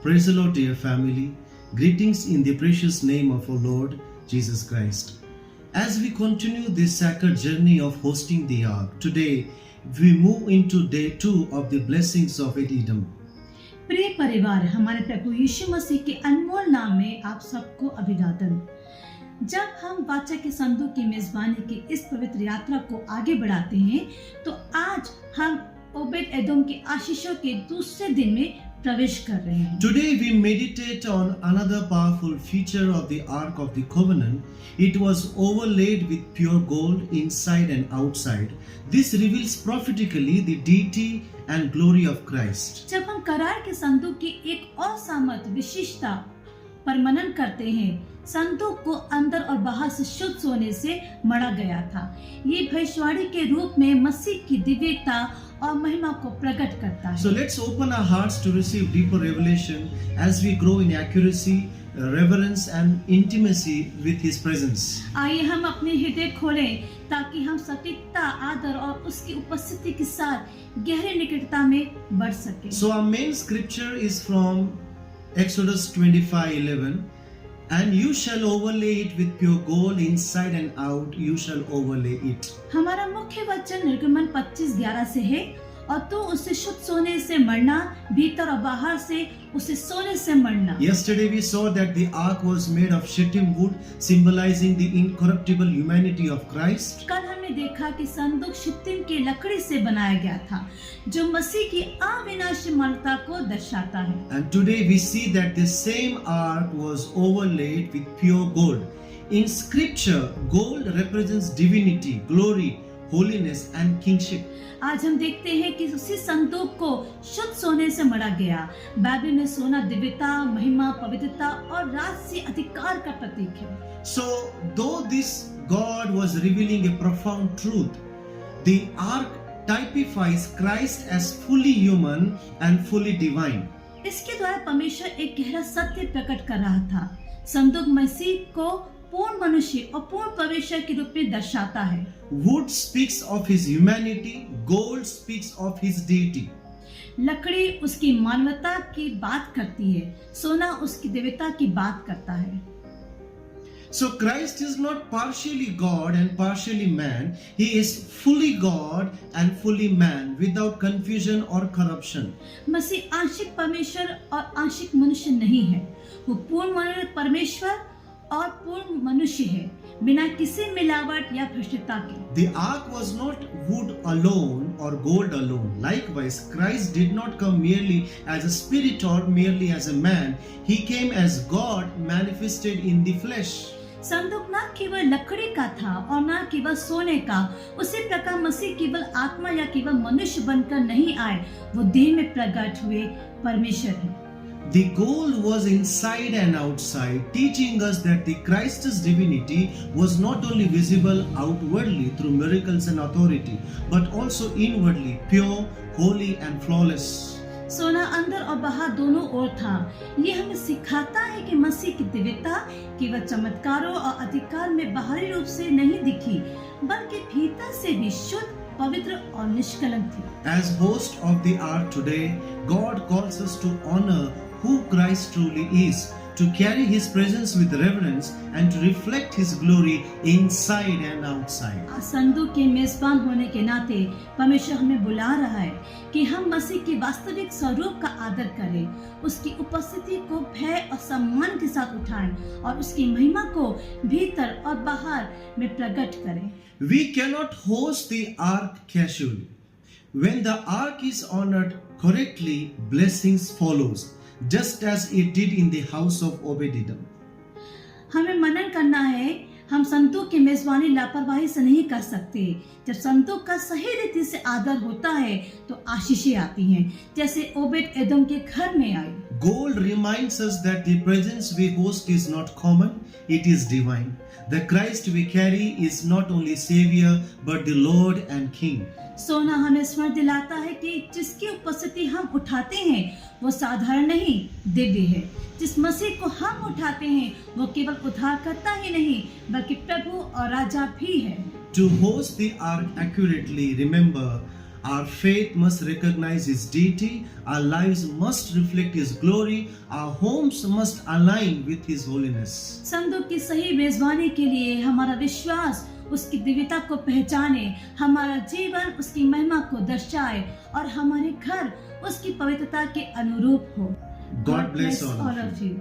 Praise the Lord, dear family. Greetings in the precious name of our Lord Jesus Christ. As we continue this sacred journey of hosting the Ark, today we move into day 2 of the blessings of Edom. प्रिय परिवार, हमारे प्रभु यीशु मसीह के अनमोल नाम में आप सबको अभिवादन। जब हम वाचा के संदूक की मेजबानी की इस पवित्र यात्रा को आगे बढ़ाते हैं, तो आज हम ओबेद एदोम के आशीषों के दूसरे दिन में प्रवेश कर रहे हैं। Today we meditate on another powerful feature of the Ark of the Covenant. It was overlaid with pure gold inside and outside. This reveals prophetically the deity and glory of Christ. जब हम करार के संदूक की एक और सामर्थ विशिष्टता पर मनन करते हैं, संदूक को अंदर और बाहर से शुद्ध सोने से मढ़ा गया था। ये भविष्यवाणी के रूप में मसीह की दिव्यता और महिमा को प्रकट करता है। So let's open our hearts to receive deeper revelation as we grow in accuracy, reverence and intimacy with His presence. आइए हम अपने हृदय खोलें ताकि हम सटीकता, आदर और उसकी उपस्थिति के साथ गहरी निकटता में बढ़ सकें। So our main scripture is from Exodus 25:11. And you shall overlay it with pure gold inside and out, you shall overlay it. हमारा मुख्य वचन निर्गमन 25:11 से है, और तू उसे शुद्ध सोने से मढ़ना, भीतर और बाहर से उसे सोने से मढ़ना। Yesterday we saw that the ark was made of shittim wood, symbolizing the incorruptible humanity of Christ. कल हमने देखा कि संदूक शित्तीम की लकड़ी से बनाया गया था, जो मसीह की अविनाशी मानवता को दर्शाता है। And today we see that the same ark was overlaid with pure gold. In scripture, gold represents divinity, glory, holiness and kingship. आज हम देखते हैं कि उसी संदूक को शुद्ध सोने से मढ़ा गया। बाइबल में सोना दिव्यता, महिमा, पवित्रता और राजसी अधिकार का प्रतीक है। So, though this God was revealing a profound truth, the ark typifies Christ as fully human and fully divine. इसके द्वारा परमेश्वर एक गहरा सत्य प्रकट कर रहा था। संदूक मसीह को पूर्ण मनुष्य और पूर्ण परमेश्वर के रूप में दर्शाता है। Wood speaks of his humanity, gold speaks of his deity. लकड़ी उसकी मानवता की बात करती है, सोना उसकी दिव्यता की बात करता है। So Christ is not partially God and partially man. He is fully God and fully man without confusion or corruption. मसीह आंशिक परमेश्वर और आंशिक मनुष्य नहीं है। वो पूर्ण परमेश्वर और पूर्ण मनुष्य है, बिना किसी मिलावट या भ्रष्टता के। The ark was not wood alone or gold alone. Likewise, Christ did not come merely as a spirit or merely as a man. He came as God manifested in the flesh. संदूक न केवल लकड़ी का था और न केवल सोने का। उसी प्रकार मसीह केवल आत्मा या केवल मनुष्य बनकर नहीं आए, वो देह में प्रकट हुए परमेश्वर है। The gold was inside and outside, teaching us that the Christ's divinity was not only visible outwardly through miracles and authority, but also inwardly pure, holy and flawless. सोना अंदर और बाहर दोनों ओर था। ये हमें सिखाता है कि मसीह की दिव्यता केवल चमत्कारों और अधिकार में बाहरी रूप से नहीं दिखी, बल्कि भीतर से भी शुद्ध, पवित्र और निष्कलंक थी। As host of the ark today, God calls us to honor who Christ truly is, to carry His presence with reverence and to reflect His glory inside and outside. संदूक के मेजबान होने के नाते परमेश्वर हमें बुला रहा है कि हम मसीह के वास्तविक स्वरूप का आदर करें, उसकी उपस्थिति को भय और सम्मान के साथ उठाएं और उसकी महिमा को भीतर और बाहर में प्रकट करें। We cannot host the ark casually. When the ark is honored correctly, blessings follows, just as it did in the house of Obed-Edom. हमें मनन करना है, हम संदूक की मेजबानी लापरवाही से नहीं कर सकते। जब संदूक का सही रीति से आदर होता है तो आशीषें आती हैं, जैसे ओबेद एदोम के घर में आई। Gold reminds us that the presence we host is not common, it is divine. The Christ we carry is not only Savior but the Lord and King. सोना हमें स्मरण दिलाता है कि जिसकी उपस्थिति हम उठाते हैं वो साधारण नहीं, दिव्य है। जिस मसीह को हम उठाते हैं वो केवल उद्धारकर्ता ही नहीं बल्कि प्रभु और राजा भी है। To host the ark accurately, remember, Our faith must recognize His deity, our lives must reflect His glory, our homes must align with His holiness. संतों की सही मेजबानी के लिए हमारा विश्वास उसकी दिव्यता को पहचाने, हमारा जीवन उसकी महिमा को दर्शाए और हमारे घर उसकी पवित्रता के अनुरूप हो। God bless all of you.